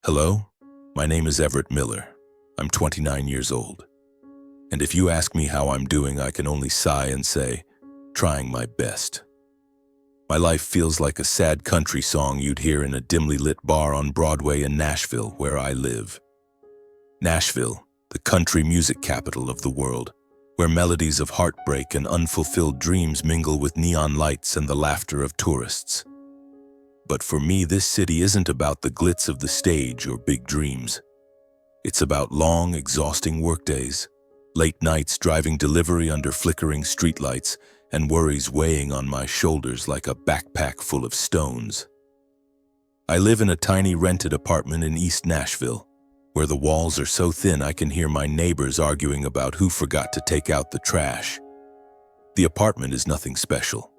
Hello, my name is Everett Miller. I'm 29 years old. And if you ask me how I'm doing, I can only sigh and say, trying my best. My life feels like a sad country song you'd hear in a dimly lit bar on Broadway in Nashville, where I live. Nashville, the country music capital of the world, where melodies of heartbreak and unfulfilled dreams mingle with neon lights and the laughter of tourists. But for me, this city isn't about the glitz of the stage or big dreams. It's about long, exhausting workdays, late nights driving delivery under flickering streetlights, and worries weighing on my shoulders like a backpack full of stones. I live in a tiny rented apartment in East Nashville, where the walls are so thin I can hear my neighbors arguing about who forgot to take out the trash. The apartment is nothing special.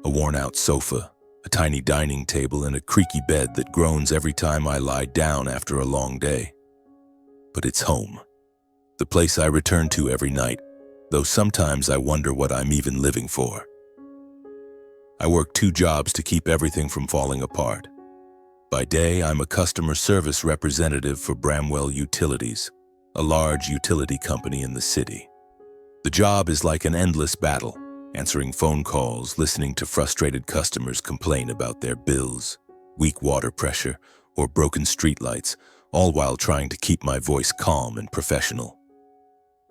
A worn-out sofa, a tiny dining table, and a creaky bed that groans every time I lie down after a long day. But it's home, the place I return to every night, though sometimes I wonder what I'm even living for. I work 2 jobs to keep everything from falling apart. By day, I'm a customer service representative for Bramwell Utilities, a large utility company in the city. The job is like an endless battle, answering phone calls, listening to frustrated customers complain about their bills, weak water pressure, or broken streetlights, all while trying to keep my voice calm and professional.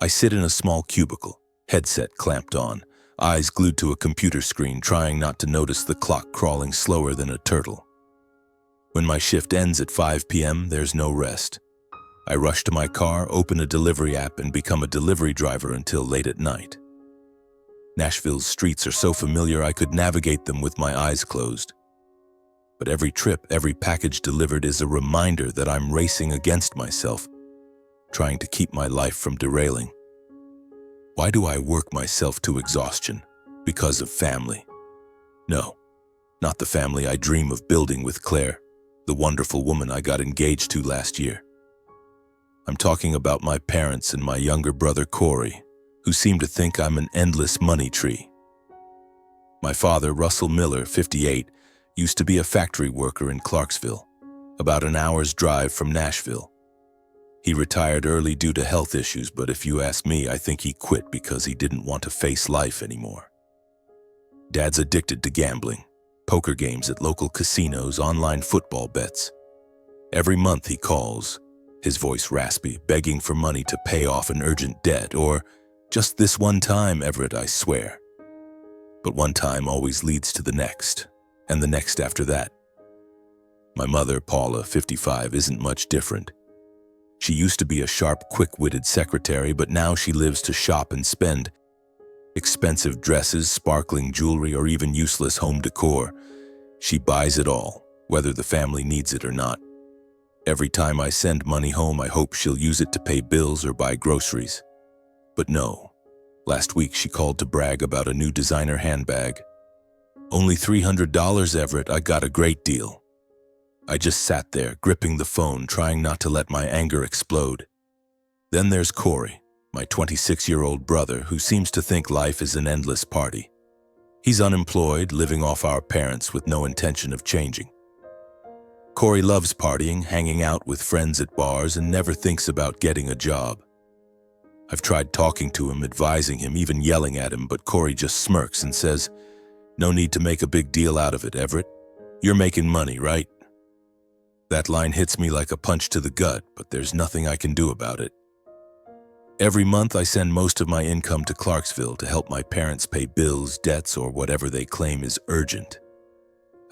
I sit in a small cubicle, headset clamped on, eyes glued to a computer screen, trying not to notice the clock crawling slower than a turtle. When my shift ends at 5 p.m., there's no rest. I rush to my car, open a delivery app, and become a delivery driver until late at night. Nashville's streets are so familiar I could navigate them with my eyes closed. But every trip, every package delivered is a reminder that I'm racing against myself, trying to keep my life from derailing. Why do I work myself to exhaustion? Because of family? No, not the family I dream of building with Claire, the wonderful woman I got engaged to last year. I'm talking about my parents and my younger brother Corey, who seem to think I'm an endless money tree. My father, Russell Miller, 58, used to be a factory worker in Clarksville, about an hour's drive from Nashville. He retired early due to health issues, but if you ask me, I think he quit because he didn't want to face life anymore. Dad's addicted to gambling, poker games at local casinos, online football bets. Every month he calls, his voice raspy, begging for money to pay off an urgent debt, or just this one time, Everett, I swear. But one time always leads to the next, and the next after that. My mother, Paula, 55, isn't much different. She used to be a sharp, quick-witted secretary, but now she lives to shop and spend. Expensive dresses, sparkling jewelry, or even useless home decor. She buys it all, whether the family needs it or not. Every time I send money home, I hope she'll use it to pay bills or buy groceries. But no. Last week she called to brag about a new designer handbag. Only $300, Everett, I got a great deal. I just sat there, gripping the phone, trying not to let my anger explode. Then there's Corey, my 26-year-old brother, who seems to think life is an endless party. He's unemployed, living off our parents with no intention of changing. Corey loves partying, hanging out with friends at bars, and never thinks about getting a job. I've tried talking to him, advising him, even yelling at him, but Corey just smirks and says, "No need to make a big deal out of it, Everett. You're making money, right?" That line hits me like a punch to the gut, but there's nothing I can do about it. Every month I send most of my income to Clarksville to help my parents pay bills, debts, or whatever they claim is urgent.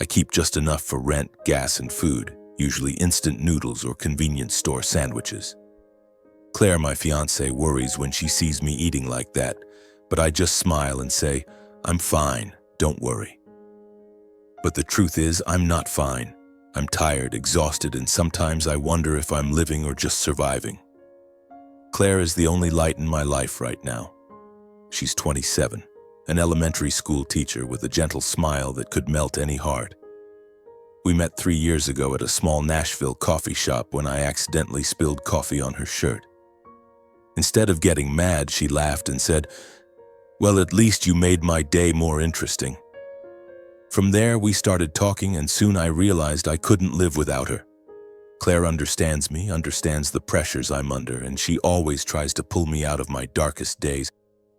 I keep just enough for rent, gas, and food, usually instant noodles or convenience store sandwiches. Claire, my fiancée, worries when she sees me eating like that, but I just smile and say, "I'm fine, don't worry." But the truth is, I'm not fine. I'm tired, exhausted, and sometimes I wonder if I'm living or just surviving. Claire is the only light in my life right now. She's 27, an elementary school teacher with a gentle smile that could melt any heart. We met 3 years ago at a small Nashville coffee shop when I accidentally spilled coffee on her shirt. Instead of getting mad, she laughed and said, "Well, at least you made my day more interesting." From there, we started talking, and soon I realized I couldn't live without her. Claire understands me, understands the pressures I'm under, and she always tries to pull me out of my darkest days.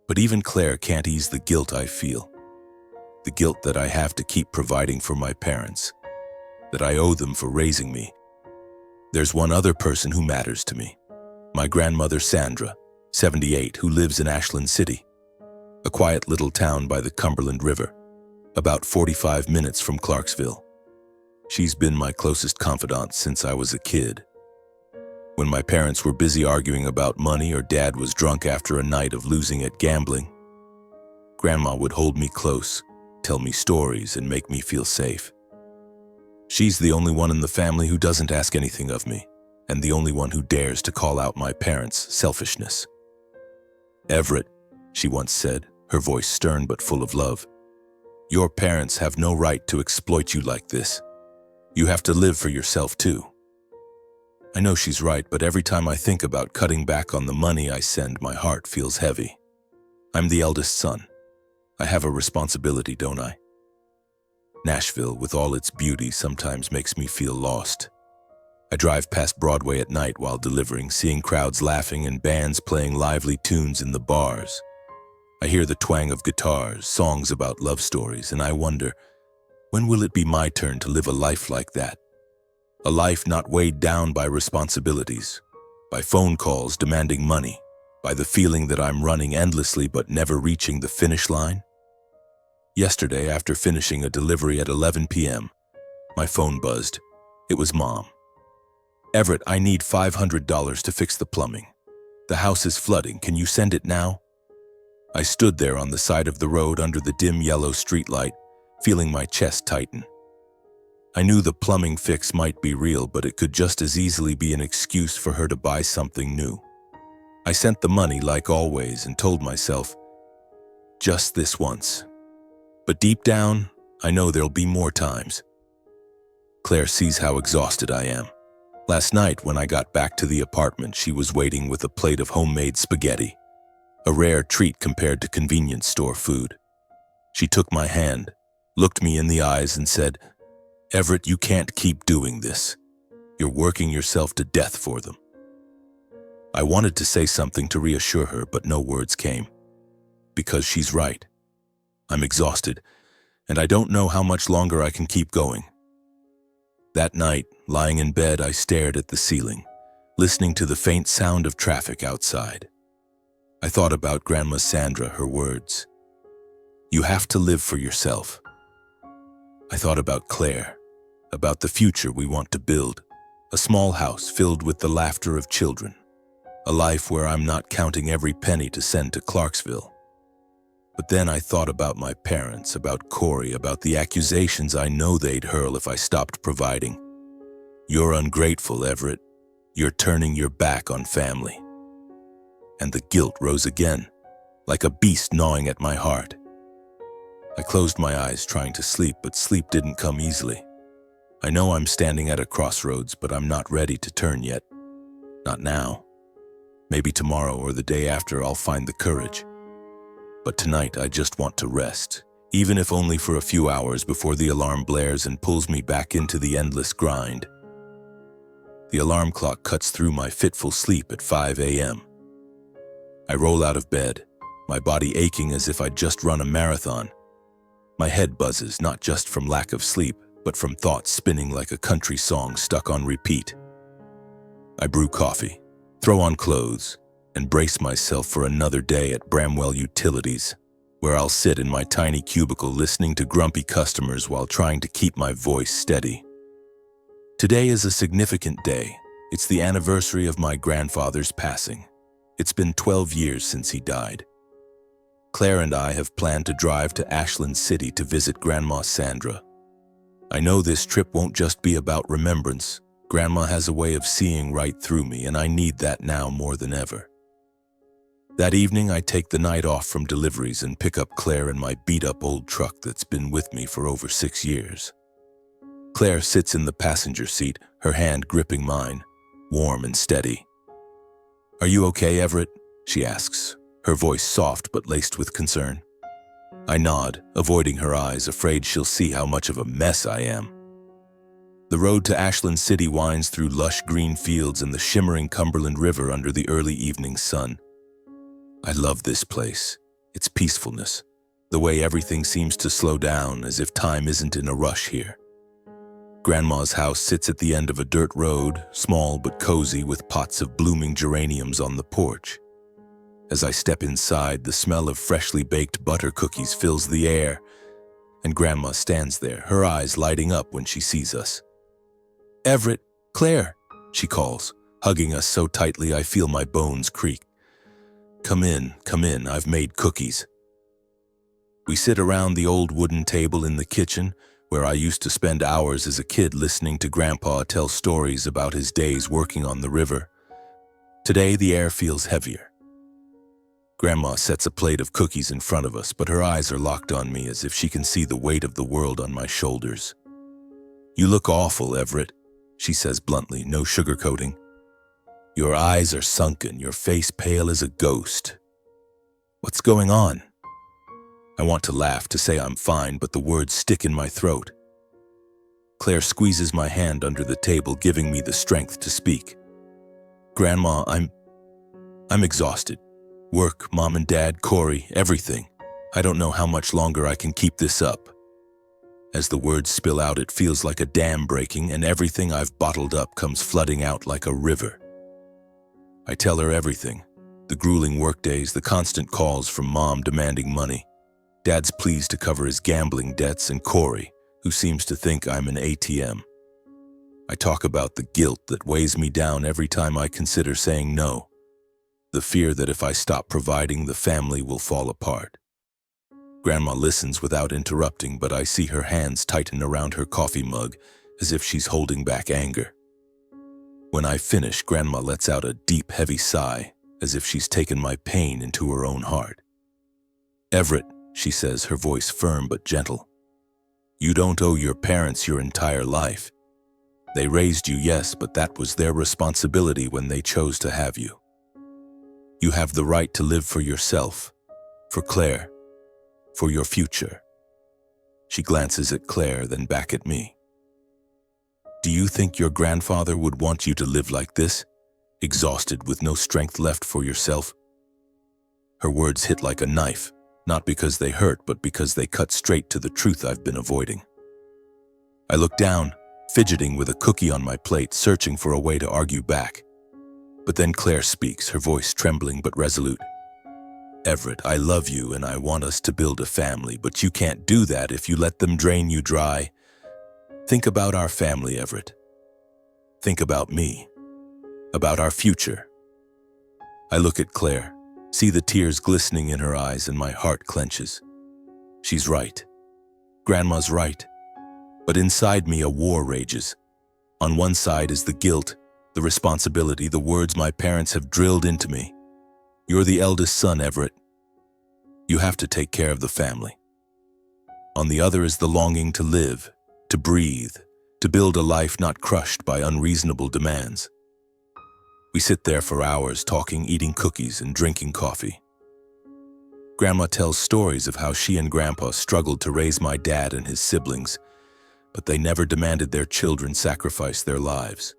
But even Claire can't ease the guilt I feel. The guilt that I have to keep providing for my parents, that I owe them for raising me. There's one other person who matters to me. My grandmother Sandra, 78, who lives in Ashland City, a quiet little town by the Cumberland River, about 45 minutes from Clarksville. She's been my closest confidant since I was a kid. When my parents were busy arguing about money or Dad was drunk after a night of losing at gambling, Grandma would hold me close, tell me stories, and make me feel safe. She's the only one in the family who doesn't ask anything of me, and the only one who dares to call out my parents' selfishness. "Everett," she once said, her voice stern but full of love, "your parents have no right to exploit you like this. You have to live for yourself too." I know she's right, but every time I think about cutting back on the money I send, my heart feels heavy. I'm the eldest son. I have a responsibility, don't I? Nashville, with all its beauty, sometimes makes me feel lost. I drive past Broadway at night while delivering, seeing crowds laughing and bands playing lively tunes in the bars. I hear the twang of guitars, songs about love stories, and I wonder, when will it be my turn to live a life like that? A life not weighed down by responsibilities, by phone calls demanding money, by the feeling that I'm running endlessly but never reaching the finish line? Yesterday, after finishing a delivery at 11 p.m., my phone buzzed. It was Mom. "Everett, I need $500 to fix the plumbing. The house is flooding. Can you send it now?" I stood there on the side of the road under the dim yellow streetlight, feeling my chest tighten. I knew the plumbing fix might be real, but it could just as easily be an excuse for her to buy something new. I sent the money like always and told myself, just this once. But deep down, I know there'll be more times. Claire sees how exhausted I am. Last night, when I got back to the apartment, she was waiting with a plate of homemade spaghetti, a rare treat compared to convenience store food. She took my hand, looked me in the eyes, and said, "Everett, you can't keep doing this. You're working yourself to death for them." I wanted to say something to reassure her, but no words came. Because she's right. I'm exhausted, and I don't know how much longer I can keep going. That night, lying in bed, I stared at the ceiling, listening to the faint sound of traffic outside. I thought about Grandma Sandra, her words. "You have to live for yourself." I thought about Claire, about the future we want to build, a small house filled with the laughter of children, a life where I'm not counting every penny to send to Clarksville. But then I thought about my parents, about Corey, about the accusations I know they'd hurl if I stopped providing. "You're ungrateful, Everett. You're turning your back on family." And the guilt rose again, like a beast gnawing at my heart. I closed my eyes trying to sleep, but sleep didn't come easily. I know I'm standing at a crossroads, but I'm not ready to turn yet. Not now. Maybe tomorrow or the day after I'll find the courage. But tonight I just want to rest, even if only for a few hours before the alarm blares and pulls me back into the endless grind. The alarm clock cuts through my fitful sleep at 5 a.m. I roll out of bed, my body aching as if I'd just run a marathon. My head buzzes, not just from lack of sleep, but from thoughts spinning like a country song stuck on repeat. I brew coffee, throw on clothes, and brace myself for another day at Bramwell Utilities, where I'll sit in my tiny cubicle listening to grumpy customers while trying to keep my voice steady. Today is a significant day. It's the anniversary of my grandfather's passing. It's been 12 years since he died. Claire and I have planned to drive to Ashland City to visit Grandma Sandra. I know this trip won't just be about remembrance. Grandma has a way of seeing right through me, and I need that now more than ever. That evening, I take the night off from deliveries and pick up Claire in my beat-up old truck that's been with me for over 6 years. Claire sits in the passenger seat, her hand gripping mine, warm and steady. "Are you okay, Everett?" she asks, her voice soft but laced with concern. I nod, avoiding her eyes, afraid she'll see how much of a mess I am. The road to Ashland City winds through lush green fields and the shimmering Cumberland River under the early evening sun. I love this place, its peacefulness, the way everything seems to slow down as if time isn't in a rush here. Grandma's house sits at the end of a dirt road, small but cozy with pots of blooming geraniums on the porch. As I step inside, the smell of freshly baked butter cookies fills the air, and Grandma stands there, her eyes lighting up when she sees us. "Everett, Claire," she calls, hugging us so tightly I feel my bones creak. Come in, I've made cookies." We sit around the old wooden table in the kitchen, where I used to spend hours as a kid listening to Grandpa tell stories about his days working on the river. Today, the air feels heavier. Grandma sets a plate of cookies in front of us, but her eyes are locked on me as if she can see the weight of the world on my shoulders. "You look awful, Everett," she says bluntly, no sugarcoating. "Your eyes are sunken, your face pale as a ghost. What's going on?" I want to laugh, to say I'm fine, but the words stick in my throat. Claire squeezes my hand under the table, giving me the strength to speak. "Grandma, I'm exhausted. Work, Mom and Dad, Corey, everything. I don't know how much longer I can keep this up." As the words spill out, it feels like a dam breaking, and everything I've bottled up comes flooding out like a river. I tell her everything. The grueling workdays, the constant calls from Mom demanding money, Dad's pleas to cover his gambling debts, and Corey, who seems to think I'm an ATM. I talk about the guilt that weighs me down every time I consider saying no, the fear that if I stop providing, the family will fall apart. Grandma listens without interrupting, but I see her hands tighten around her coffee mug as if she's holding back anger. When I finish, Grandma lets out a deep, heavy sigh, as if she's taken my pain into her own heart. "Everett," she says, her voice firm but gentle, "you don't owe your parents your entire life. They raised you, yes, but that was their responsibility when they chose to have you. You have the right to live for yourself, for Claire, for your future." She glances at Claire, then back at me. "Do you think your grandfather would want you to live like this, exhausted with no strength left for yourself?" Her words hit like a knife, not because they hurt, but because they cut straight to the truth I've been avoiding. I look down, fidgeting with a cookie on my plate, searching for a way to argue back. But then Claire speaks, her voice trembling but resolute. "Everett, I love you and I want us to build a family, but you can't do that if you let them drain you dry. Think about our family, Everett. Think about me, about our future." I look at Claire, see the tears glistening in her eyes, and my heart clenches. She's right. Grandma's right. But inside me a war rages. On one side is the guilt, the responsibility, the words my parents have drilled into me. "You're the eldest son, Everett. You have to take care of the family." On the other is the longing to live, to breathe, to build a life not crushed by unreasonable demands. We sit there for hours talking, eating cookies and drinking coffee. Grandma tells stories of how she and Grandpa struggled to raise my dad and his siblings, but they never demanded their children sacrifice their lives.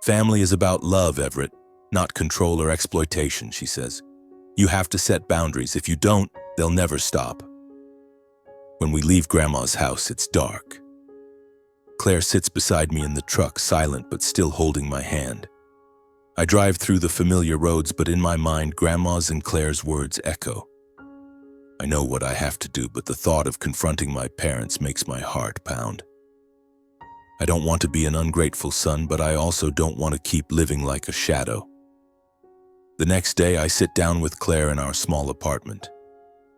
"Family is about love, Everett, not control or exploitation," she says. "You have to set boundaries. If you don't, they'll never stop." When we leave Grandma's house, it's dark. Claire sits beside me in the truck, silent but still holding my hand. I drive through the familiar roads, but in my mind, Grandma's and Claire's words echo. I know what I have to do, but the thought of confronting my parents makes my heart pound. I don't want to be an ungrateful son, but I also don't want to keep living like a shadow. The next day, I sit down with Claire in our small apartment.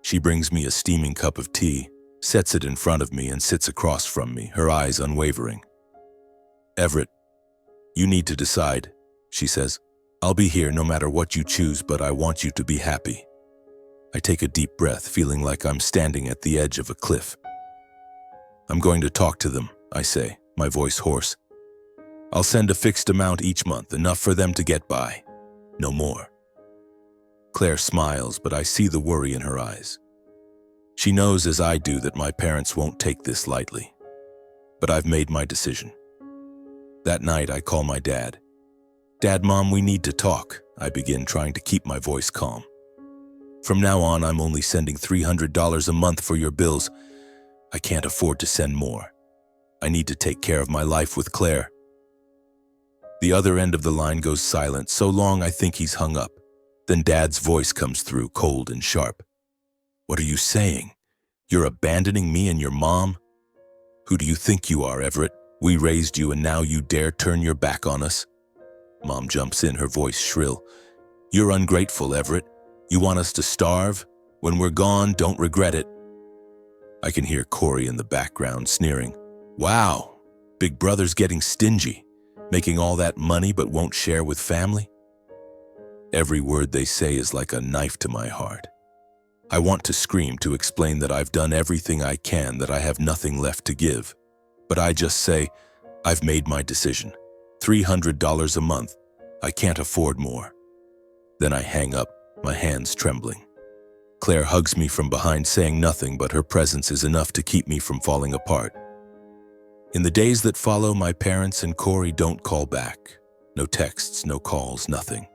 She brings me a steaming cup of tea, sets it in front of me, and sits across from me, her eyes unwavering. "Everett, you need to decide," she says. "I'll be here no matter what you choose, but I want you to be happy." I take a deep breath, feeling like I'm standing at the edge of a cliff. "I'm going to talk to them," I say, my voice hoarse. "I'll send a fixed amount each month, enough for them to get by. No more." Claire smiles, but I see the worry in her eyes. She knows, as I do, that my parents won't take this lightly. but I've made my decision. That night, I call my dad. "Dad, Mom, we need to talk," I begin, trying to keep my voice calm. "From now on, I'm only sending $300 a month for your bills. I can't afford to send more. I need to take care of my life with Claire." The other end of the line goes silent, so long I think he's hung up. Then Dad's voice comes through, cold and sharp. "What are you saying? You're abandoning me and your mom? Who do you think you are, Everett? We raised you and now you dare turn your back on us?" Mom jumps in, her voice shrill. "You're ungrateful, Everett. You want us to starve? When we're gone, don't regret it." I can hear Corey in the background sneering. "Wow, big brother's getting stingy, making all that money but won't share with family." Every word they say is like a knife to my heart. I want to scream, to explain that I've done everything I can, that I have nothing left to give. But I just say, "I've made my decision. $300 a month. I can't afford more." Then I hang up, my hands trembling. Claire hugs me from behind, saying nothing, but her presence is enough to keep me from falling apart. In the days that follow, my parents and Corey don't call back. No texts, no calls, nothing.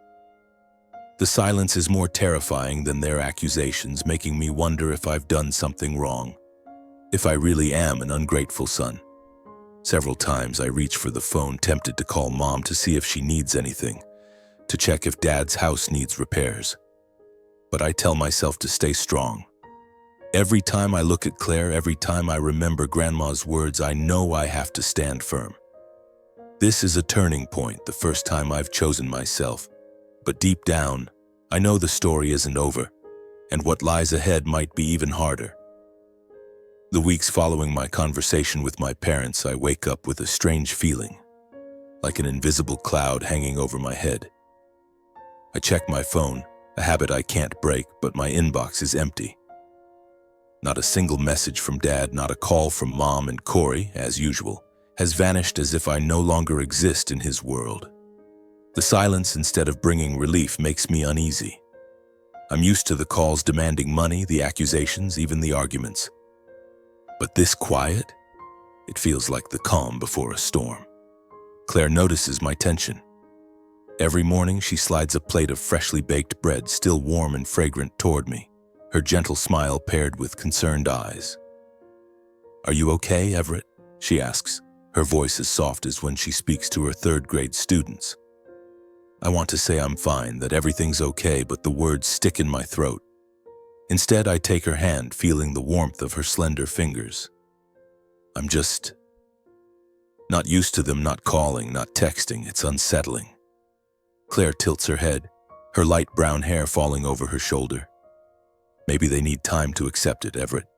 The silence is more terrifying than their accusations, making me wonder if I've done something wrong. If I really am an ungrateful son. Several times I reach for the phone, tempted to call Mom to see if she needs anything, to check if Dad's house needs repairs. But I tell myself to stay strong. Every time I look at Claire, every time I remember Grandma's words, I know I have to stand firm. This is a turning point, the first time I've chosen myself. But deep down, I know the story isn't over, and what lies ahead might be even harder. The weeks following my conversation with my parents, I wake up with a strange feeling, like an invisible cloud hanging over my head. I check my phone, a habit I can't break, but my inbox is empty. Not a single message from Dad, not a call from Mom, and Corey, as usual, has vanished as if I no longer exist in his world. The silence, instead of bringing relief, makes me uneasy. I'm used to the calls demanding money, the accusations, even the arguments. But this quiet? It feels like the calm before a storm. Claire notices my tension. Every morning she slides a plate of freshly baked bread, still warm and fragrant, toward me, her gentle smile paired with concerned eyes. "Are you okay, Everett?" she asks, her voice as soft as when she speaks to her third-grade students. I want to say I'm fine, that everything's okay, but the words stick in my throat. Instead, I take her hand, feeling the warmth of her slender fingers. I'm just not used to them, not calling, not texting. It's unsettling. Claire tilts her head, her light brown hair falling over her shoulder. "Maybe they need time to accept it, Everett.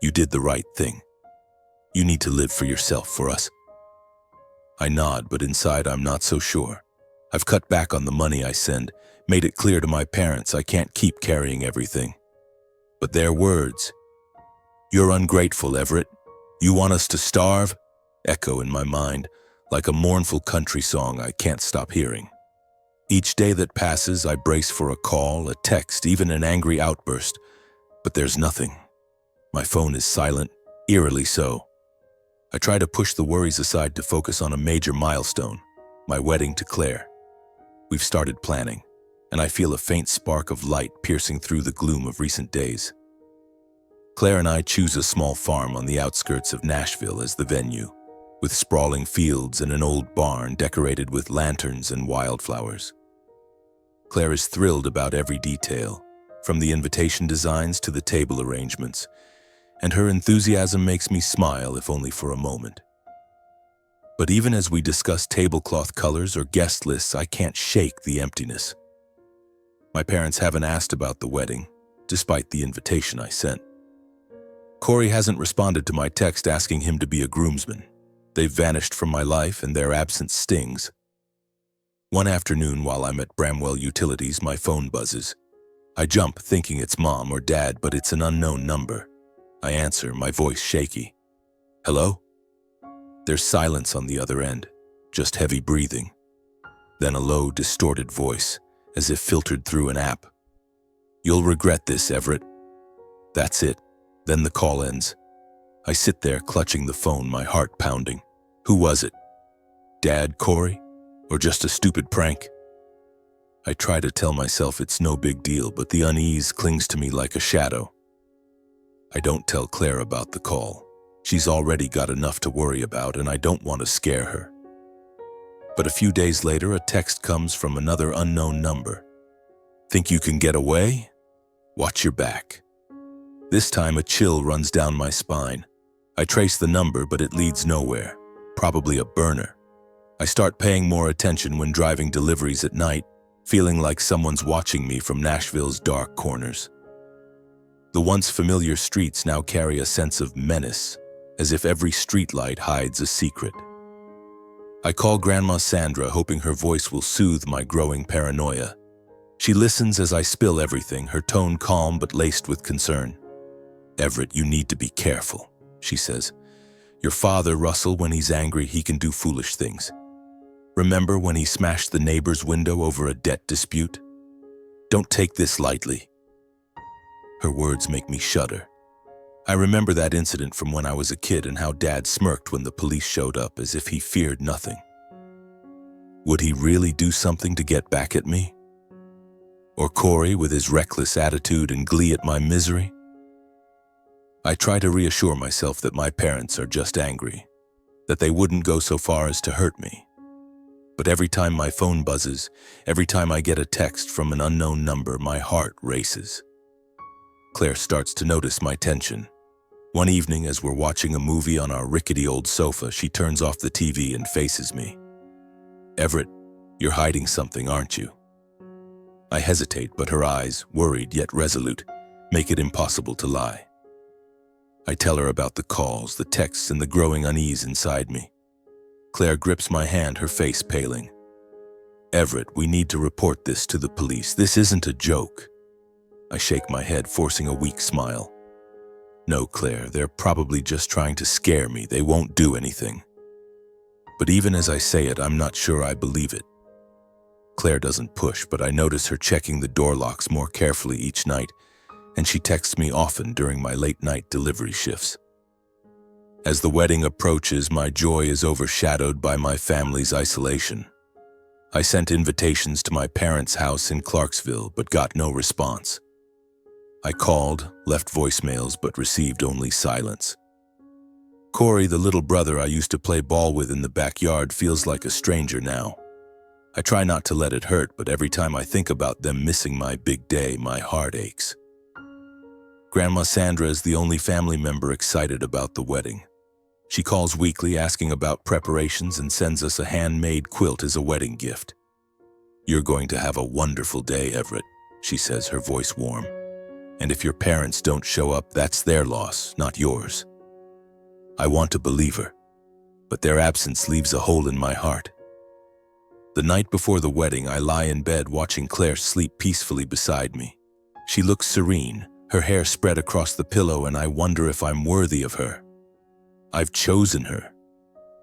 You did the right thing. You need to live for yourself, for us." I nod, but inside I'm not so sure. I've cut back on the money I send, made it clear to my parents I can't keep carrying everything. But their words, "You're ungrateful, Everett. You want us to starve?" echo in my mind like a mournful country song I can't stop hearing. Each day that passes, I brace for a call, a text, even an angry outburst. But there's nothing. My phone is silent, eerily so. I try to push the worries aside to focus on a major milestone, my wedding to Claire. We've started planning, and I feel a faint spark of light piercing through the gloom of recent days. Claire and I choose a small farm on the outskirts of Nashville as the venue, with sprawling fields and an old barn decorated with lanterns and wildflowers. Claire is thrilled about every detail, from the invitation designs to the table arrangements, and her enthusiasm makes me smile, if only for a moment. But even as we discuss tablecloth colors or guest lists, I can't shake the emptiness. My parents haven't asked about the wedding, despite the invitation I sent. Corey hasn't responded to my text asking him to be a groomsman. They've vanished from my life, and their absence stings. One afternoon, while I'm at Bramwell Utilities, my phone buzzes. I jump, thinking it's Mom or Dad, but it's an unknown number. I answer, my voice shaky. "Hello?" There's silence on the other end, just heavy breathing. Then a low, distorted voice, as if filtered through an app. "You'll regret this, Everett." That's it. Then the call ends. I sit there clutching the phone, my heart pounding. Who was it? Dad, Corey? Or just a stupid prank? I try to tell myself it's no big deal, but the unease clings to me like a shadow. I don't tell Claire about the call. She's already got enough to worry about, and I don't want to scare her. But a few days later, a text comes from another unknown number. Think you can get away? Watch your back. This time a chill runs down my spine. I trace the number, but it leads nowhere. Probably a burner. I start paying more attention when driving deliveries at night, feeling like someone's watching me from Nashville's dark corners. The once familiar streets now carry a sense of menace, as if every streetlight hides a secret. I call Grandma Sandra, hoping her voice will soothe my growing paranoia. She listens as I spill everything, her tone calm but laced with concern. "Everett, you need to be careful," she says. "Your father, Russell, when he's angry, he can do foolish things. Remember when he smashed the neighbor's window over a debt dispute? Don't take this lightly." Her words make me shudder. I remember that incident from when I was a kid and how Dad smirked when the police showed up, as if he feared nothing. Would he really do something to get back at me? Or Corey with his reckless attitude and glee at my misery? I try to reassure myself that my parents are just angry, that they wouldn't go so far as to hurt me. But every time my phone buzzes, every time I get a text from an unknown number, my heart races. Claire starts to notice my tension. One evening, as we're watching a movie on our rickety old sofa, she turns off the TV and faces me. "Everett, you're hiding something, aren't you?" I hesitate, but her eyes, worried yet resolute, make it impossible to lie. I tell her about the calls, the texts, and the growing unease inside me. Claire grips my hand, her face paling. "Everett, we need to report this to the police. This isn't a joke." I shake my head, forcing a weak smile. "No, Claire, they're probably just trying to scare me. They won't do anything." But even as I say it, I'm not sure I believe it. Claire doesn't push, but I notice her checking the door locks more carefully each night, and she texts me often during my late-night delivery shifts. As the wedding approaches, my joy is overshadowed by my family's isolation. I sent invitations to my parents' house in Clarksville, but got no response. I called, left voicemails, but received only silence. Corey, the little brother I used to play ball with in the backyard, feels like a stranger now. I try not to let it hurt, but every time I think about them missing my big day, my heart aches. Grandma Sandra is the only family member excited about the wedding. She calls weekly, asking about preparations, and sends us a handmade quilt as a wedding gift. "You're going to have a wonderful day, Everett," she says, her voice warm. "And if your parents don't show up, that's their loss, not yours." I want to believe her, but their absence leaves a hole in my heart. The night before the wedding, I lie in bed watching Claire sleep peacefully beside me. She looks serene, her hair spread across the pillow, and I wonder if I'm worthy of her. I've chosen her,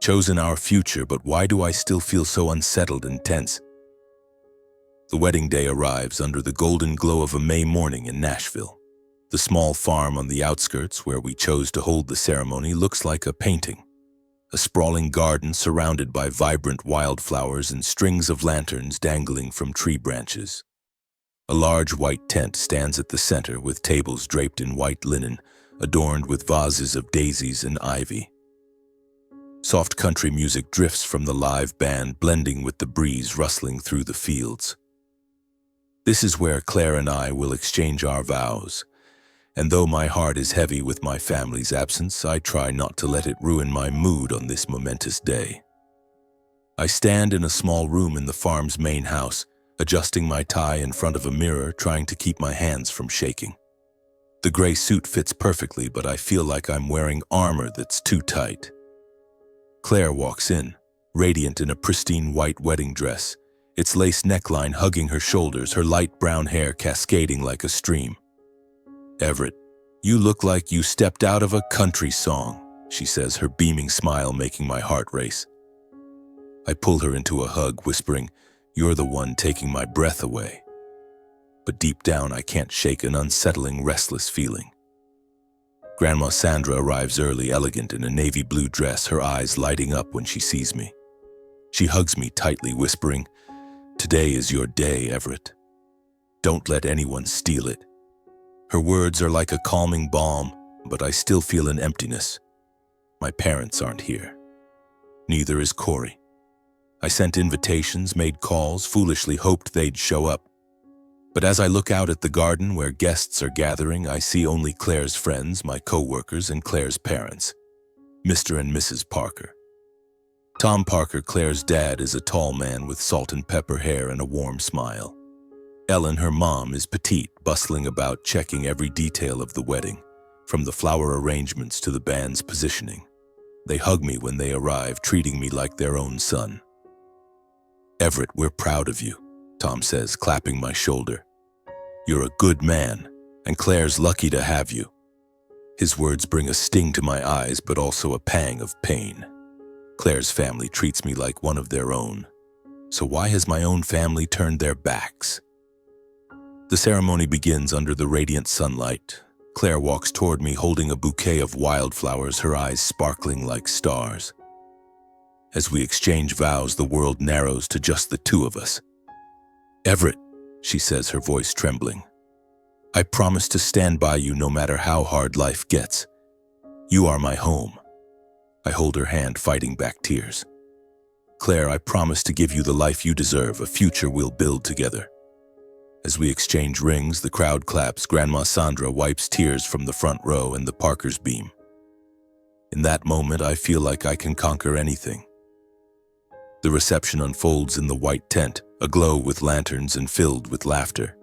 chosen our future, but why do I still feel so unsettled and tense? The wedding day arrives under the golden glow of a May morning in Nashville. The small farm on the outskirts where we chose to hold the ceremony looks like a painting. A sprawling garden surrounded by vibrant wildflowers and strings of lanterns dangling from tree branches. A large white tent stands at the center with tables draped in white linen, adorned with vases of daisies and ivy. Soft country music drifts from the live band, blending with the breeze rustling through the fields. This is where Claire and I will exchange our vows, and though my heart is heavy with my family's absence, I try not to let it ruin my mood on this momentous day. I stand in a small room in the farm's main house, adjusting my tie in front of a mirror, trying to keep my hands from shaking. The gray suit fits perfectly, but I feel like I'm wearing armor that's too tight. Claire walks in, radiant in a pristine white wedding dress, its lace neckline hugging her shoulders, her light brown hair cascading like a stream. "Everett, you look like you stepped out of a country song," she says, her beaming smile making my heart race. I pull her into a hug, whispering, "You're the one taking my breath away." But deep down, I can't shake an unsettling, restless feeling. Grandma Sandra arrives early, elegant in a navy blue dress, her eyes lighting up when she sees me. She hugs me tightly, whispering, "Today is your day, Everett. Don't let anyone steal it." Her words are like a calming balm, but I still feel an emptiness. My parents aren't here. Neither is Corey. I sent invitations, made calls, foolishly hoped they'd show up. But as I look out at the garden where guests are gathering, I see only Claire's friends, my co-workers, and Claire's parents, Mr. and Mrs. Parker. Tom Parker, Claire's dad, is a tall man with salt and pepper hair and a warm smile. Ellen, her mom, is petite, bustling about, checking every detail of the wedding, from the flower arrangements to the band's positioning. They hug me when they arrive, treating me like their own son. "Everett, we're proud of you," Tom says, clapping my shoulder. "You're a good man, and Claire's lucky to have you." His words bring a sting to my eyes, but also a pang of pain. Claire's family treats me like one of their own. So why has my own family turned their backs? The ceremony begins under the radiant sunlight. Claire walks toward me holding a bouquet of wildflowers, her eyes sparkling like stars. As we exchange vows, the world narrows to just the two of us. "Everett," she says, her voice trembling, "I promise to stand by you no matter how hard life gets. You are my home." I hold her hand, fighting back tears. "Claire, I promise to give you the life you deserve, a future we'll build together." As we exchange rings, the crowd claps. Grandma Sandra wipes tears from the front row, and the Parkers beam. In that moment, I feel like I can conquer anything. The reception unfolds in the white tent, aglow with lanterns and filled with laughter.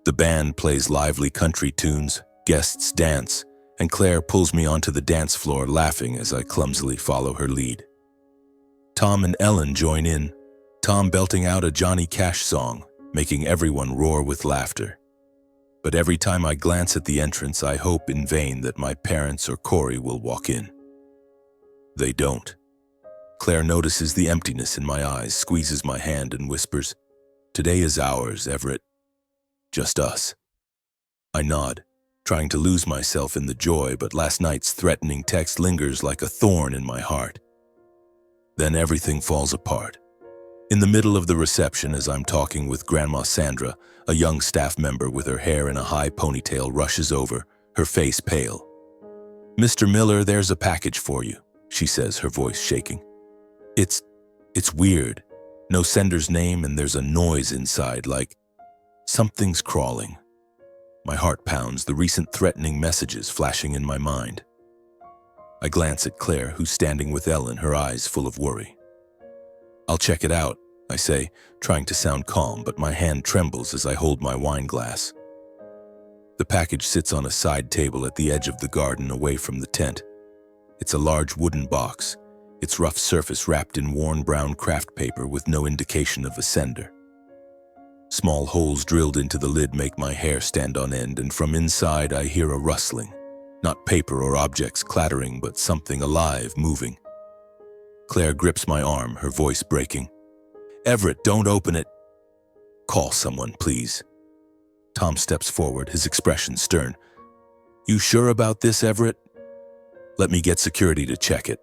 The band plays lively country tunes, guests dance, and Claire pulls me onto the dance floor, laughing as I clumsily follow her lead. Tom and Ellen join in, Tom belting out a Johnny Cash song, making everyone roar with laughter. But every time I glance at the entrance, I hope in vain that my parents or Corey will walk in. They don't. Claire notices the emptiness in my eyes, squeezes my hand, and whispers, "Today is ours, Everett. Just us." I nod, trying to lose myself in the joy, but last night's threatening text lingers like a thorn in my heart. Then everything falls apart. In the middle of the reception, as I'm talking with Grandma Sandra, a young staff member with her hair in a high ponytail rushes over, her face pale. "Mr. Miller, there's a package for you," she says, her voice shaking. It's weird. No sender's name, and there's a noise inside, like something's crawling. My heart pounds, the recent threatening messages flashing in my mind. I glance at Claire, who's standing with Ellen, her eyes full of worry. "I'll check it out," I say, trying to sound calm, but my hand trembles as I hold my wine glass. The package sits on a side table at the edge of the garden, away from the tent. It's a large wooden box, its rough surface wrapped in worn brown craft paper with no indication of a sender. Small holes drilled into the lid make my hair stand on end, and from inside I hear a rustling. Not paper or objects clattering, but something alive, moving. Claire grips my arm, her voice breaking. "Everett, don't open it." "Call someone, please." Tom steps forward, his expression stern. "You sure about this, Everett?" "Let me get security to check it."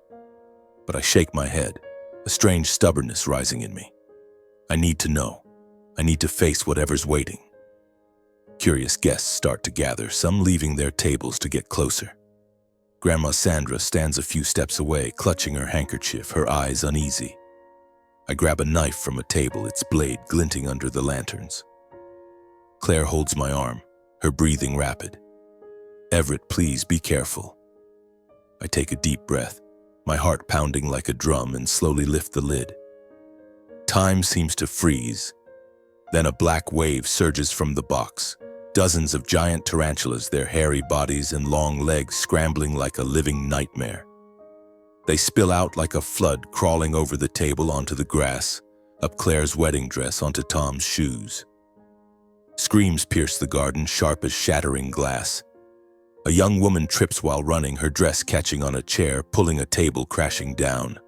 But I shake my head, a strange stubbornness rising in me. I need to know. I need to face whatever's waiting. Curious guests start to gather, some leaving their tables to get closer. Grandma Sandra stands a few steps away, clutching her handkerchief, her eyes uneasy. I grab a knife from a table, its blade glinting under the lanterns. Claire holds my arm, her breathing rapid. "Everett, please be careful." I take a deep breath, my heart pounding like a drum, and slowly lift the lid. Time seems to freeze. Then a black wave surges from the box. Dozens of giant tarantulas, their hairy bodies and long legs scrambling like a living nightmare. They spill out like a flood, crawling over the table onto the grass, up Claire's wedding dress, onto Tom's shoes. Screams pierce the garden, sharp as shattering glass. A young woman trips while running, her dress catching on a chair, pulling a table crashing down.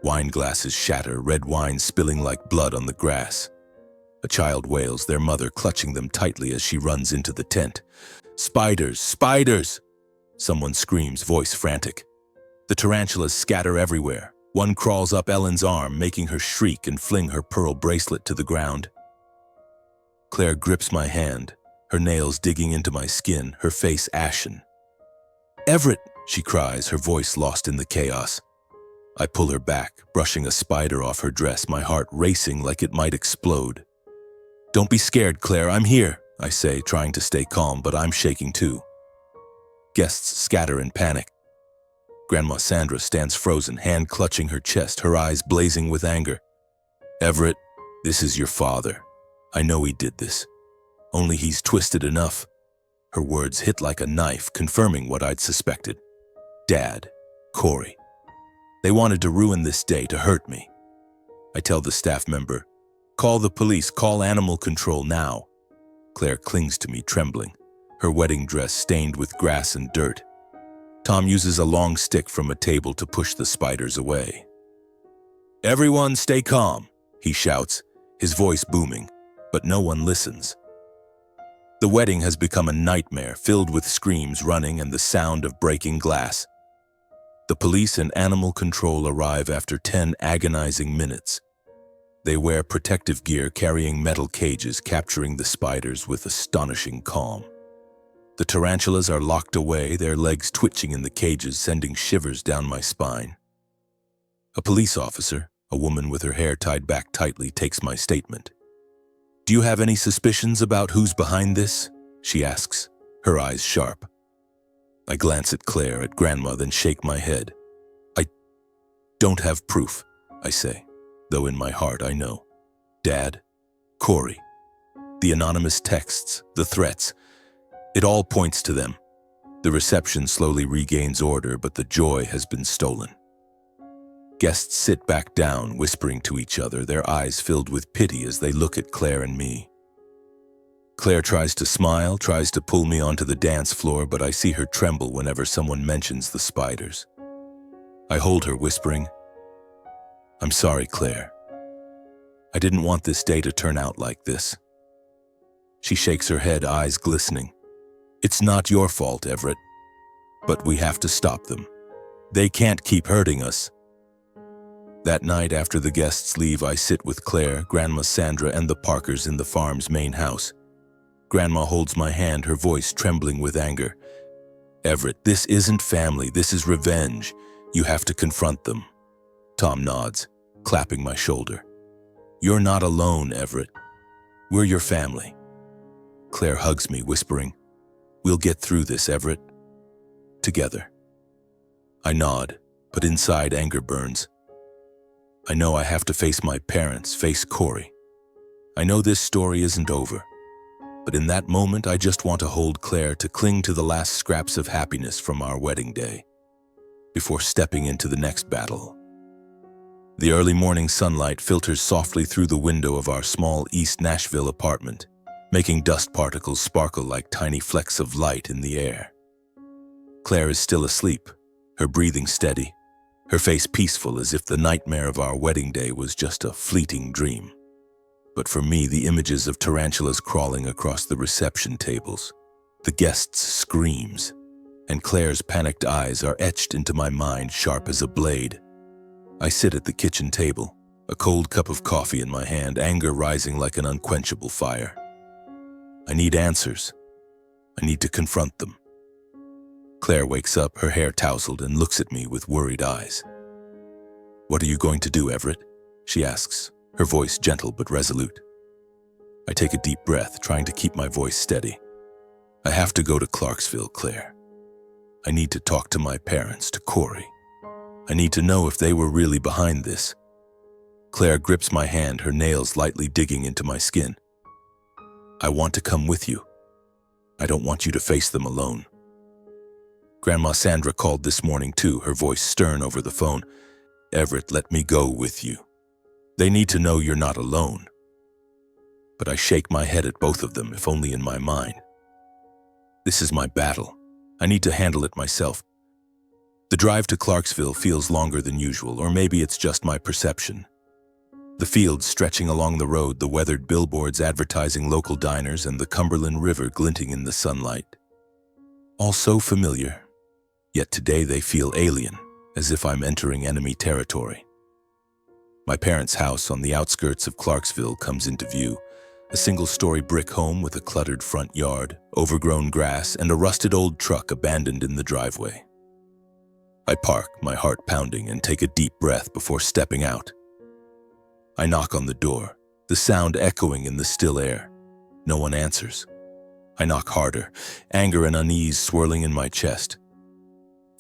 Wine glasses shatter, red wine spilling like blood on the grass. A child wails, their mother clutching them tightly as she runs into the tent. "Spiders! Spiders!" Someone screams, voice frantic. The tarantulas scatter everywhere. One crawls up Ellen's arm, making her shriek and fling her pearl bracelet to the ground. Claire grips my hand, her nails digging into my skin, her face ashen. "Everett!" she cries, her voice lost in the chaos. I pull her back, brushing a spider off her dress, my heart racing like it might explode. "Don't be scared, Claire, I'm here," I say, trying to stay calm, but I'm shaking too. Guests scatter in panic. Grandma Sandra stands frozen, hand clutching her chest, her eyes blazing with anger. "Everett, this is your father. I know he did this. Only he's twisted enough." Her words hit like a knife, confirming what I'd suspected. Dad, Corey. They wanted to ruin this day, to hurt me. I tell the staff member, "Call the police, call animal control now." Claire clings to me, trembling, her wedding dress stained with grass and dirt. Tom uses a long stick from a table to push the spiders away. "Everyone stay calm," he shouts, his voice booming, but no one listens. The wedding has become a nightmare, filled with screams, running, and the sound of breaking glass. The police and animal control arrive after 10 agonizing minutes. They wear protective gear, carrying metal cages, capturing the spiders with astonishing calm. The tarantulas are locked away, their legs twitching in the cages, sending shivers down my spine. A police officer, a woman with her hair tied back tightly, takes my statement. "Do you have any suspicions about who's behind this?" she asks, her eyes sharp. I glance at Claire, at Grandma, then shake my head. "I don't have proof," I say, though in my heart I know. Dad, Corey, the anonymous texts, the threats, it all points to them. The reception slowly regains order, but the joy has been stolen. Guests sit back down, whispering to each other, their eyes filled with pity as they look at Claire and me. Claire tries to smile, tries to pull me onto the dance floor, but I see her tremble whenever someone mentions the spiders. I hold her, whispering, "I'm sorry, Claire. I didn't want this day to turn out like this." She shakes her head, eyes glistening. "It's not your fault, Everett. But we have to stop them. They can't keep hurting us." That night, after the guests leave, I sit with Claire, Grandma Sandra, and the Parkers in the farm's main house. Grandma holds my hand, her voice trembling with anger. "Everett, this isn't family, this is revenge. You have to confront them." Tom nods, clapping my shoulder. "You're not alone, Everett. We're your family." Claire hugs me, whispering, "We'll get through this, Everett. Together." I nod, but inside anger burns. I know I have to face my parents, face Corey. I know this story isn't over. But in that moment, I just want to hold Claire, to cling to the last scraps of happiness from our wedding day, before stepping into the next battle. The early morning sunlight filters softly through the window of our small East Nashville apartment, making dust particles sparkle like tiny flecks of light in the air. Claire is still asleep, her breathing steady, her face peaceful, as if the nightmare of our wedding day was just a fleeting dream. But for me, the images of tarantulas crawling across the reception tables, the guests' screams, and Claire's panicked eyes are etched into my mind, sharp as a blade. I sit at the kitchen table, a cold cup of coffee in my hand, anger rising like an unquenchable fire. I need answers. I need to confront them. Claire wakes up, her hair tousled, and looks at me with worried eyes. "What are you going to do, Everett?" she asks, her voice gentle but resolute. I take a deep breath, trying to keep my voice steady. "I have to go to Clarksville, Claire. I need to talk to my parents, to Corey. I need to know if they were really behind this." Claire grips my hand, her nails lightly digging into my skin. "I want to come with you. I don't want you to face them alone." Grandma Sandra called this morning too, her voice stern over the phone. "Everett, let me go with you. They need to know you're not alone." But I shake my head at both of them, if only in my mind. This is my battle. I need to handle it myself. The drive to Clarksville feels longer than usual, or maybe it's just my perception. The fields stretching along the road, the weathered billboards advertising local diners, and the Cumberland River glinting in the sunlight. All so familiar, Yet today they feel alien, as if I'm entering enemy territory. My parents' house on the outskirts of Clarksville comes into view, a single-story brick home with a cluttered front yard, overgrown grass, and a rusted old truck abandoned in the driveway. I park, my heart pounding, and take a deep breath before stepping out. I knock on the door, the sound echoing in the still air. No one answers. I knock harder, anger and unease swirling in my chest.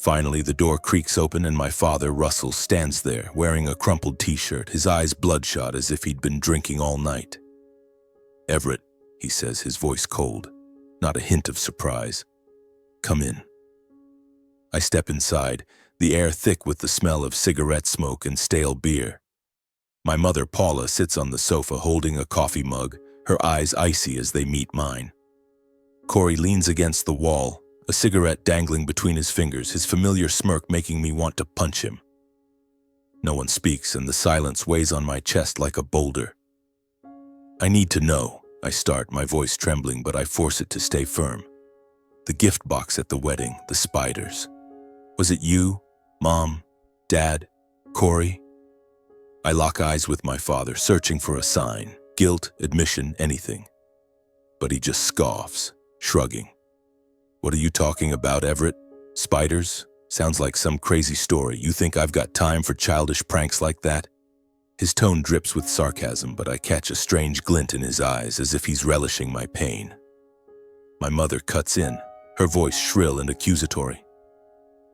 Finally, the door creaks open and my father, Russell, stands there, wearing a crumpled t-shirt, his eyes bloodshot as if he'd been drinking all night. "Everett," he says, his voice cold, not a hint of surprise. "Come in." I step inside, the air thick with the smell of cigarette smoke and stale beer. My mother, Paula, sits on the sofa holding a coffee mug, her eyes icy as they meet mine. Corey leans against the wall, a cigarette dangling between his fingers, his familiar smirk making me want to punch him. No one speaks, and the silence weighs on my chest like a boulder. "I need to know," I start, my voice trembling, but I force it to stay firm. "The gift box at the wedding, the spiders. Was it you, Mom, Dad, Corey?" I lock eyes with my father, searching for a sign, guilt, admission, anything. But he just scoffs, shrugging. "What are you talking about, Everett? Spiders? Sounds like some crazy story. You think I've got time for childish pranks like that?" His tone drips with sarcasm, but I catch a strange glint in his eyes, as if he's relishing my pain. My mother cuts in, her voice shrill and accusatory.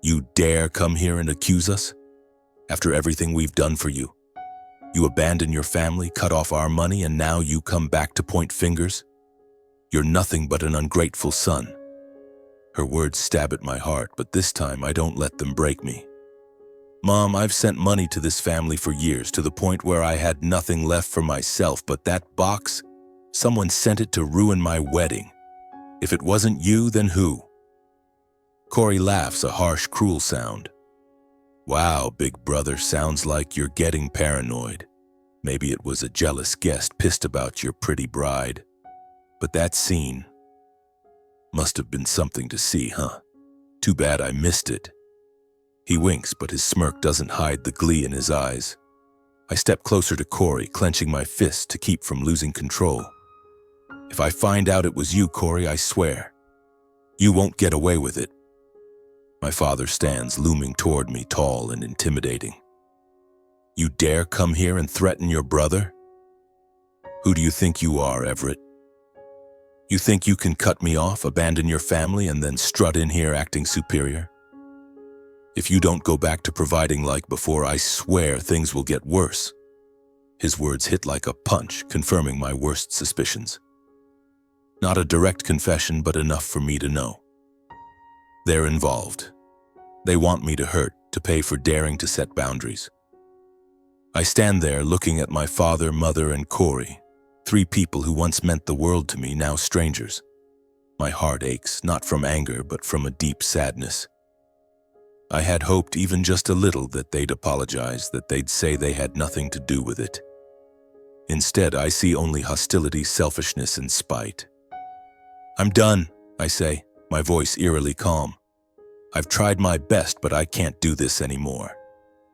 "You dare come here and accuse us? After everything we've done for you? You abandon your family, cut off our money, and now you come back to point fingers? You're nothing but an ungrateful son." Her words stab at my heart, but this time I don't let them break me. "Mom, I've sent money to this family for years, to the point where I had nothing left for myself, but that box, someone sent it to ruin my wedding. If it wasn't you, then who?" Corey laughs, a harsh, cruel sound. "Wow, big brother, sounds like you're getting paranoid. Maybe it was a jealous guest pissed about your pretty bride. But that scene must have been something to see, huh? Too bad I missed it." He winks, but his smirk doesn't hide the glee in his eyes. I step closer to Corey, clenching my fists to keep from losing control. "If I find out it was you, Corey, I swear, you won't get away with it." My father stands, looming toward me, tall and intimidating. "You dare come here and threaten your brother? Who do you think you are, Everett? You think you can cut me off, abandon your family, and then strut in here acting superior? If you don't go back to providing like before, I swear things will get worse." His words hit like a punch, confirming my worst suspicions. Not a direct confession, but enough for me to know. They're involved. They want me to hurt, to pay for daring to set boundaries. I stand there looking at my father, mother, and Corey, three people who once meant the world to me, now strangers. My heart aches, not from anger, but from a deep sadness. I had hoped even just a little that they'd apologize, that they'd say they had nothing to do with it. Instead, I see only hostility, selfishness, and spite. "I'm done," I say, my voice eerily calm. "I've tried my best, but I can't do this anymore.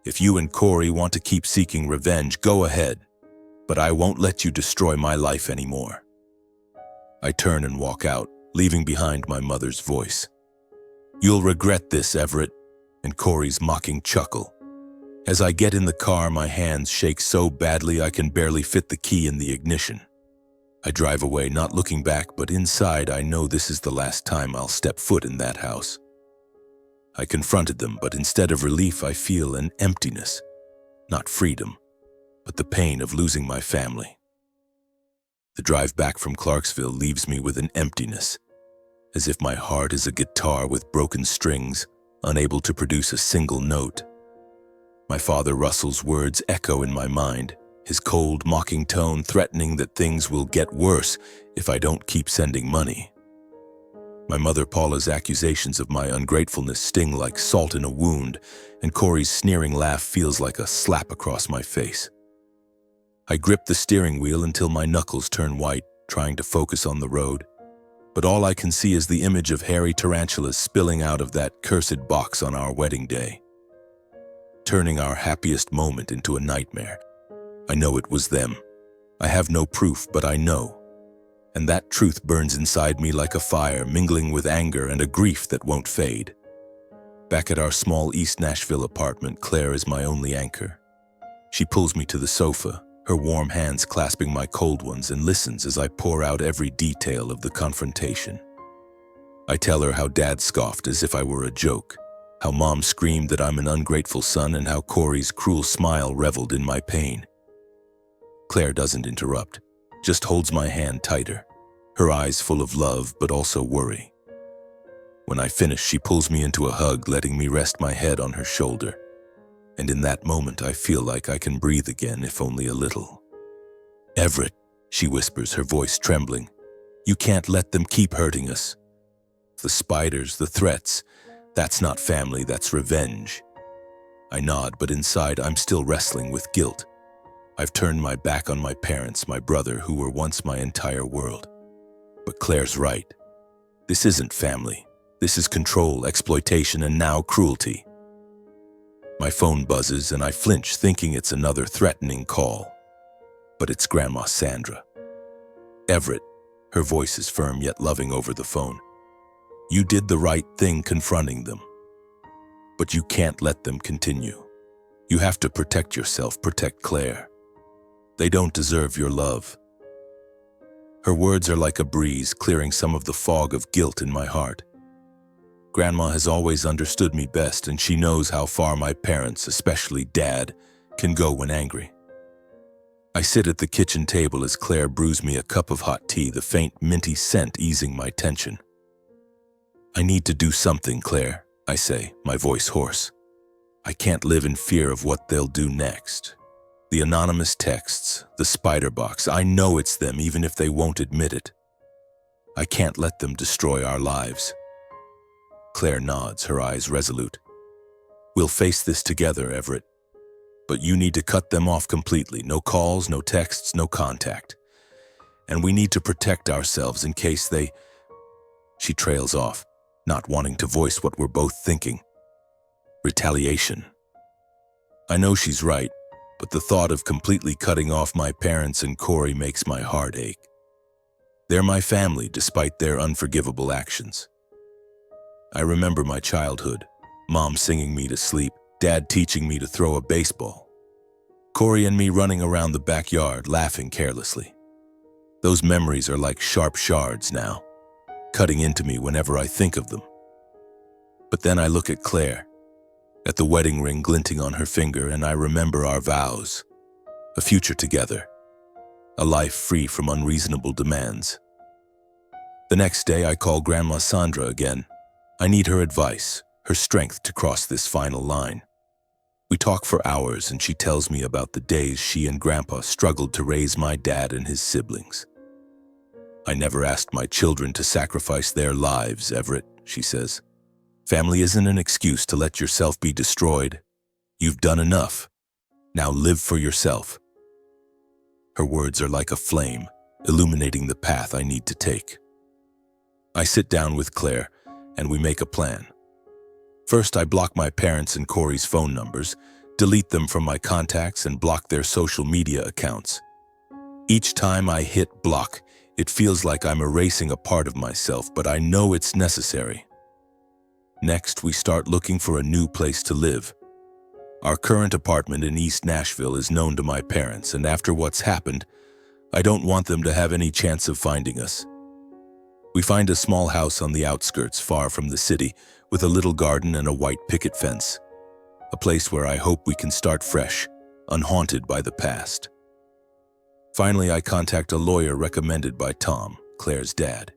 If you and Corey want to keep seeking revenge, go ahead, but I won't let you destroy my life anymore." I turn and walk out, leaving behind my mother's voice. "You'll regret this, Everett," and Corey's mocking chuckle. As I get in the car, my hands shake so badly I can barely fit the key in the ignition. I drive away, not looking back, but inside I know this is the last time I'll step foot in that house. I confronted them, but instead of relief, I feel an emptiness. Not freedom, but the pain of losing my family. The drive back from Clarksville leaves me with an emptiness, as if my heart is a guitar with broken strings, unable to produce a single note. My father Russell's words echo in my mind, his cold, mocking tone threatening that things will get worse if I don't keep sending money. My mother Paula's accusations of my ungratefulness sting like salt in a wound, and Corey's sneering laugh feels like a slap across my face. I grip the steering wheel until my knuckles turn white, trying to focus on the road. but all I can see is the image of hairy tarantulas spilling out of that cursed box on our wedding day, turning our happiest moment into a nightmare. I know it was them. I have no proof, but I know. And that truth burns inside me like a fire, mingling with anger and a grief that won't fade. Back at our small East Nashville apartment, Claire is my only anchor. She pulls me to the sofa, her warm hands clasping my cold ones, and listens as I pour out every detail of the confrontation. I tell her how Dad scoffed as if I were a joke, how Mom screamed that I'm an ungrateful son, and how Corey's cruel smile reveled in my pain. Claire doesn't interrupt, just holds my hand tighter, her eyes full of love but also worry. When I finish, she pulls me into a hug, letting me rest my head on her shoulder. And in that moment, I feel like I can breathe again, if only a little. "Everett," she whispers, her voice trembling, "you can't let them keep hurting us. The spiders, the threats, that's not family, that's revenge." I nod, but inside I'm still wrestling with guilt. I've turned my back on my parents, my brother, who were once my entire world. But Claire's right. This isn't family. This is control, exploitation, and now cruelty. My phone buzzes and I flinch, thinking it's another threatening call. But it's Grandma Sandra. "Everett," her voice is firm yet loving over the phone. "You did the right thing confronting them. But you can't let them continue. You have to protect yourself, protect Claire. They don't deserve your love." Her words are like a breeze, clearing some of the fog of guilt in my heart. Grandma has always understood me best, and she knows how far my parents, especially Dad, can go when angry. I sit at the kitchen table as Claire brews me a cup of hot tea, the faint minty scent easing my tension. "I need to do something, Claire," I say, my voice hoarse. "I can't live in fear of what they'll do next. The anonymous texts, the spider box, I know it's them even if they won't admit it. I can't let them destroy our lives." Claire nods, her eyes resolute. "We'll face this together, Everett. But you need to cut them off completely. No calls, no texts, no contact. And we need to protect ourselves in case they..." She trails off, not wanting to voice what we're both thinking. Retaliation. I know she's right, but the thought of completely cutting off my parents and Corey makes my heart ache. They're my family despite their unforgivable actions. I remember my childhood, Mom singing me to sleep, Dad teaching me to throw a baseball, Corey and me running around the backyard laughing carelessly. Those memories are like sharp shards now, cutting into me whenever I think of them. But then I look at Claire, at the wedding ring glinting on her finger, and I remember our vows, a future together, a life free from unreasonable demands. The next day I call Grandma Sandra again. I need her advice, her strength to cross this final line. We talk for hours and she tells me about the days she and Grandpa struggled to raise my dad and his siblings. "I never asked my children to sacrifice their lives, Everett," she says. "Family isn't an excuse to let yourself be destroyed. You've done enough. Now live for yourself." Her words are like a flame, illuminating the path I need to take. I sit down with Claire, and we make a plan. First, I block my parents' and Corey's phone numbers, delete them from my contacts, and block their social media accounts. Each time I hit block, it feels like I'm erasing a part of myself, but I know it's necessary. Next, we start looking for a new place to live. Our current apartment in East Nashville is known to my parents, and after what's happened, I don't want them to have any chance of finding us. We find a small house on the outskirts, far from the city, with a little garden and a white picket fence. A place where I hope we can start fresh, unhaunted by the past. Finally, I contact a lawyer recommended by Tom, Claire's dad.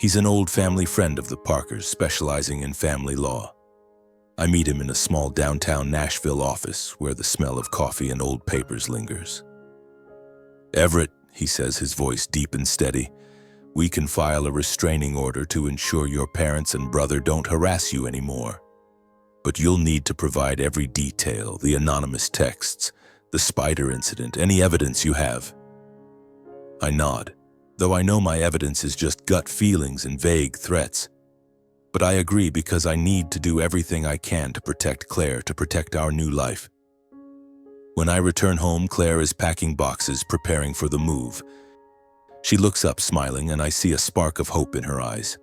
He's an old family friend of the Parkers, specializing in family law. I meet him in a small downtown Nashville office where the smell of coffee and old papers lingers. "Everett," he says, his voice deep and steady, "we can file a restraining order to ensure your parents and brother don't harass you anymore. But you'll need to provide every detail, the anonymous texts, the spider incident, any evidence you have." I nod, though I know my evidence is just gut feelings and vague threats. But I agree because I need to do everything I can to protect Claire, to protect our new life. When I return home, Claire is packing boxes, preparing for the move. She looks up smiling, and I see a spark of hope in her eyes.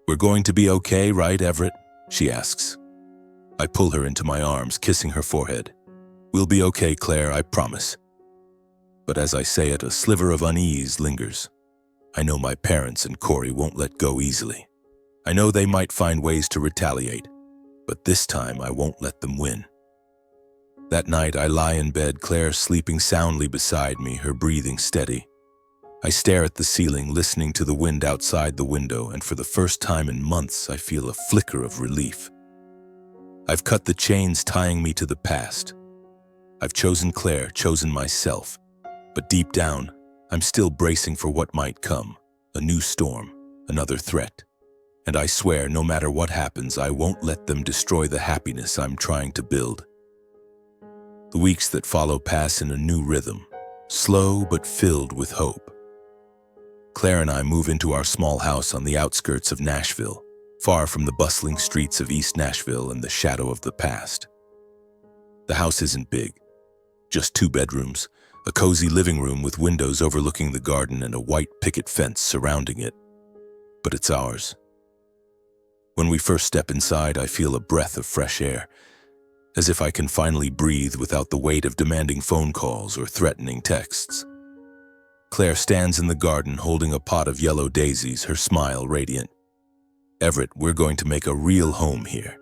"We're going to be okay, right, Everett?" she asks. I pull her into my arms, kissing her forehead. "We'll be okay, Claire, I promise." But as I say it, a sliver of unease lingers. I know my parents and Corey won't let go easily. I know they might find ways to retaliate, but this time I won't let them win. That night I lie in bed, Claire sleeping soundly beside me, her breathing steady. I stare at the ceiling, listening to the wind outside the window, and for the first time in months I feel a flicker of relief. I've cut the chains tying me to the past. I've chosen Claire, chosen myself. But deep down, I'm still bracing for what might come, a new storm, another threat. And I swear, no matter what happens, I won't let them destroy the happiness I'm trying to build. The weeks that follow pass in a new rhythm, slow but filled with hope. Claire and I move into our small house on the outskirts of Nashville, far from the bustling streets of East Nashville and the shadow of the past. The house isn't big, just 2 bedrooms, a cozy living room with windows overlooking the garden and a white picket fence surrounding it. But it's ours. When we first step inside, I feel a breath of fresh air, as if I can finally breathe without the weight of demanding phone calls or threatening texts. Claire stands in the garden holding a pot of yellow daisies, her smile radiant. "Everett, we're going to make a real home here,"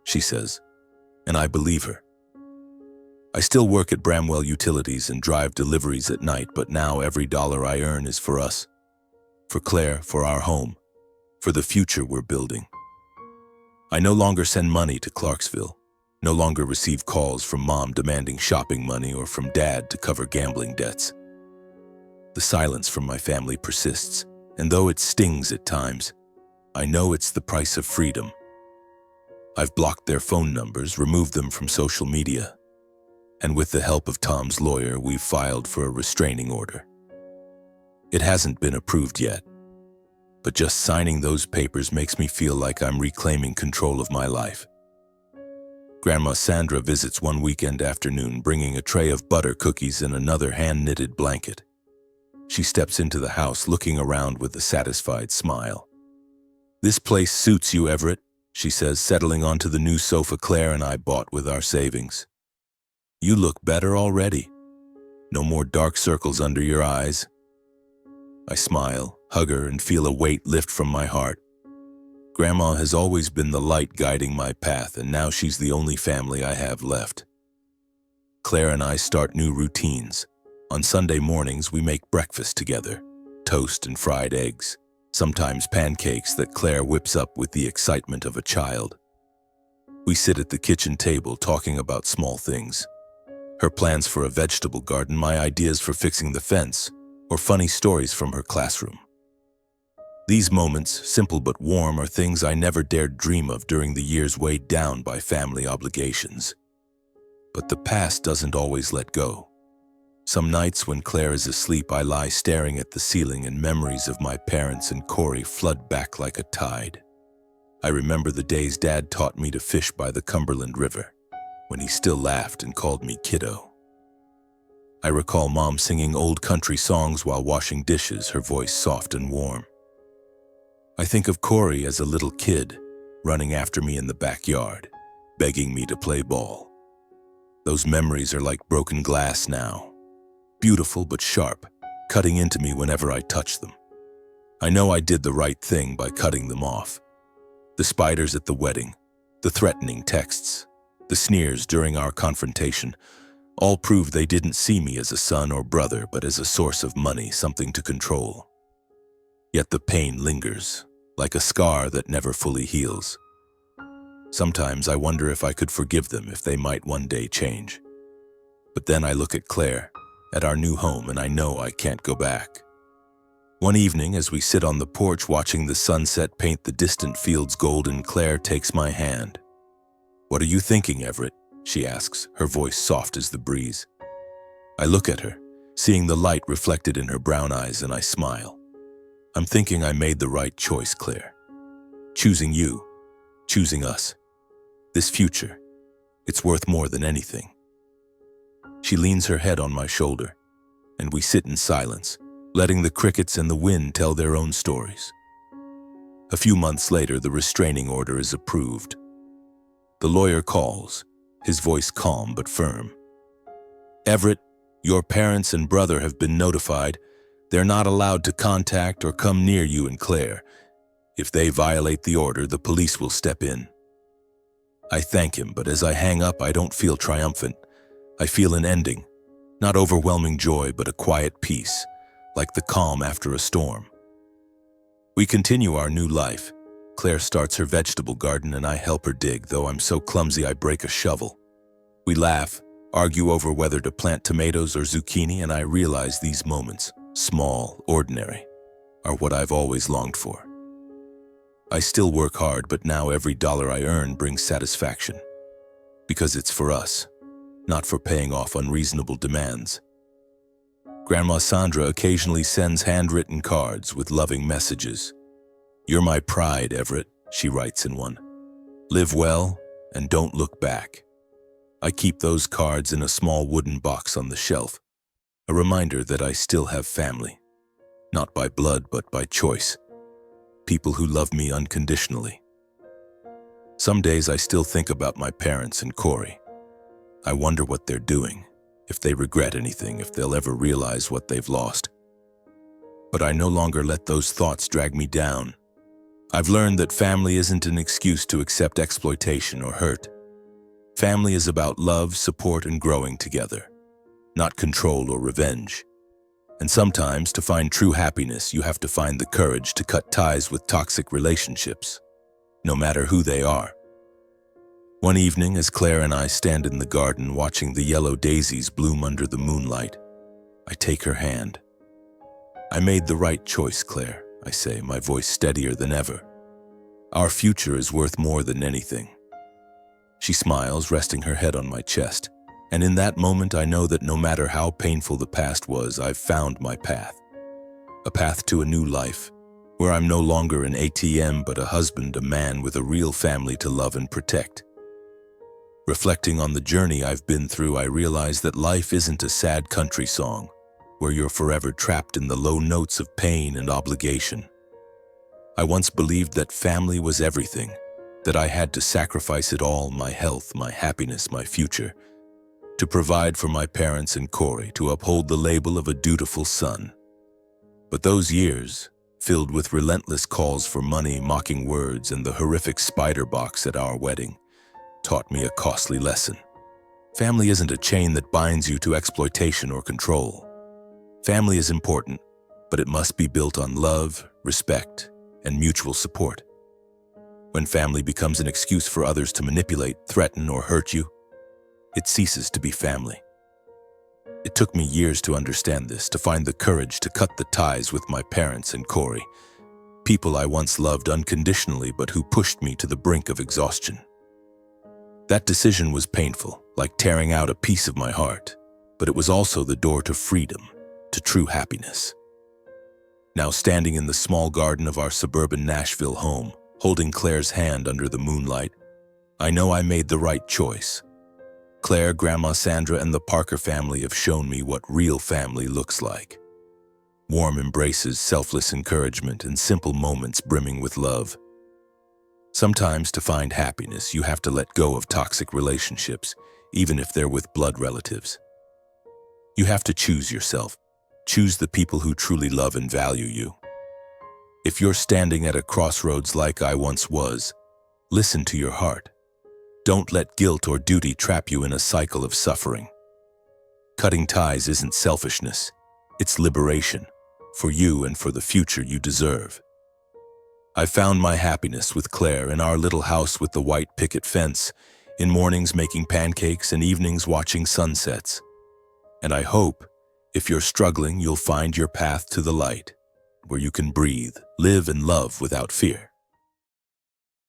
she says, and I believe her. I still work at Bramwell Utilities and drive deliveries at night, but now every dollar I earn is for us. For Claire, for our home, for the future we're building. I no longer send money to Clarksville, no longer receive calls from Mom demanding shopping money or from Dad to cover gambling debts. The silence from my family persists, and though it stings at times, I know it's the price of freedom. I've blocked their phone numbers, removed them from social media, and with the help of Tom's lawyer, we've filed for a restraining order. It hasn't been approved yet, but just signing those papers makes me feel like I'm reclaiming control of my life. Grandma Sandra visits one weekend afternoon, bringing a tray of butter cookies and another hand-knitted blanket. She steps into the house, looking around with a satisfied smile. "This place suits you, Everett," she says, settling onto the new sofa Claire and I bought with our savings. "You look better already. No more dark circles under your eyes." I smile, hug her, and feel a weight lift from my heart. Grandma has always been the light guiding my path, and now she's the only family I have left. Claire and I start new routines. On Sunday mornings, we make breakfast together, toast and fried eggs, sometimes pancakes that Claire whips up with the excitement of a child. We sit at the kitchen table talking about small things. Her plans for a vegetable garden, my ideas for fixing the fence, or funny stories from her classroom. These moments, simple but warm, are things I never dared dream of during the years weighed down by family obligations. But the past doesn't always let go. Some nights when Claire is asleep, I lie staring at the ceiling and memories of my parents and Corey flood back like a tide. I remember the days Dad taught me to fish by the Cumberland River, when he still laughed and called me kiddo. I recall Mom singing old country songs while washing dishes, her voice soft and warm. I think of Corey as a little kid, running after me in the backyard, begging me to play ball. Those memories are like broken glass now, beautiful but sharp, cutting into me whenever I touch them. I know I did the right thing by cutting them off. The spiders at the wedding, the threatening texts, the sneers during our confrontation, all proved they didn't see me as a son or brother, but as a source of money, something to control. Yet the pain lingers, like a scar that never fully heals. Sometimes I wonder if I could forgive them, if they might one day change. But then I look at Claire, at our new home, and I know I can't go back. One evening, as we sit on the porch watching the sunset paint the distant fields golden, Claire takes my hand. "What are you thinking, Everett?" she asks, her voice soft as the breeze. I look at her, seeing the light reflected in her brown eyes, and I smile. I'm thinking I made the right choice, Claire. Choosing you, choosing us. This future, it's worth more than anything. She leans her head on my shoulder, and we sit in silence, letting the crickets and the wind tell their own stories. A few months later, the restraining order is approved. The lawyer calls, his voice calm but firm. Everett, your parents and brother have been notified. They're not allowed to contact or come near you and Claire. If they violate the order, the police will step in. I thank him, but as I hang up, I don't feel triumphant. I feel an ending. Not overwhelming joy, but a quiet peace, like the calm after a storm. We continue our new life. Claire starts her vegetable garden and I help her dig, though I'm so clumsy I break a shovel. We laugh, argue over whether to plant tomatoes or zucchini, and I realize these moments, small, ordinary, are what I've always longed for. I still work hard, but now every dollar I earn brings satisfaction. Because it's for us, not for paying off unreasonable demands. Grandma Sandra occasionally sends handwritten cards with loving messages. "You're my pride, Everett," she writes in one. "Live well and don't look back." I keep those cards in a small wooden box on the shelf, a reminder that I still have family, not by blood but by choice. People who love me unconditionally. Some days I still think about my parents and Corey. I wonder what they're doing, if they regret anything, if they'll ever realize what they've lost. But I no longer let those thoughts drag me down. I've learned that family isn't an excuse to accept exploitation or hurt. Family is about love, support, and growing together, not control or revenge. And sometimes, to find true happiness, you have to find the courage to cut ties with toxic relationships, no matter who they are. One evening, as Claire and I stand in the garden watching the yellow daisies bloom under the moonlight, I take her hand. "I made the right choice, Claire," I say, my voice steadier than ever. "Our future is worth more than anything." She smiles, resting her head on my chest. And in that moment, I know that no matter how painful the past was, I've found my path. A path to a new life, where I'm no longer an ATM, but a husband, a man with a real family to love and protect. Reflecting on the journey I've been through, I realize that life isn't a sad country song, where you're forever trapped in the low notes of pain and obligation. I once believed that family was everything, that I had to sacrifice it all, my health, my happiness, my future, to provide for my parents and Corey, to uphold the label of a dutiful son. But those years, filled with relentless calls for money, mocking words, and the horrific spider box at our wedding, taught me a costly lesson. Family isn't a chain that binds you to exploitation or control. Family is important, but it must be built on love, respect, and mutual support. When family becomes an excuse for others to manipulate, threaten, or hurt you, it ceases to be family. It took me years to understand this, to find the courage to cut the ties with my parents and Corey, people I once loved unconditionally but who pushed me to the brink of exhaustion. That decision was painful, like tearing out a piece of my heart, but it was also the door to freedom, to true happiness. Now standing in the small garden of our suburban Nashville home, holding Claire's hand under the moonlight, I know I made the right choice. Claire, Grandma Sandra, and the Parker family have shown me what real family looks like. Warm embraces, selfless encouragement, and simple moments brimming with love. Sometimes to find happiness, you have to let go of toxic relationships, even if they're with blood relatives. You have to choose yourself. Choose the people who truly love and value you. If you're standing at a crossroads like I once was, listen to your heart. Don't let guilt or duty trap you in a cycle of suffering. Cutting ties isn't selfishness, it's liberation, for you and for the future you deserve. I found my happiness with Claire in our little house with the white picket fence, in mornings making pancakes and evenings watching sunsets. And I hope, if you're struggling, you'll find your path to the light, where you can breathe, live, and love without fear.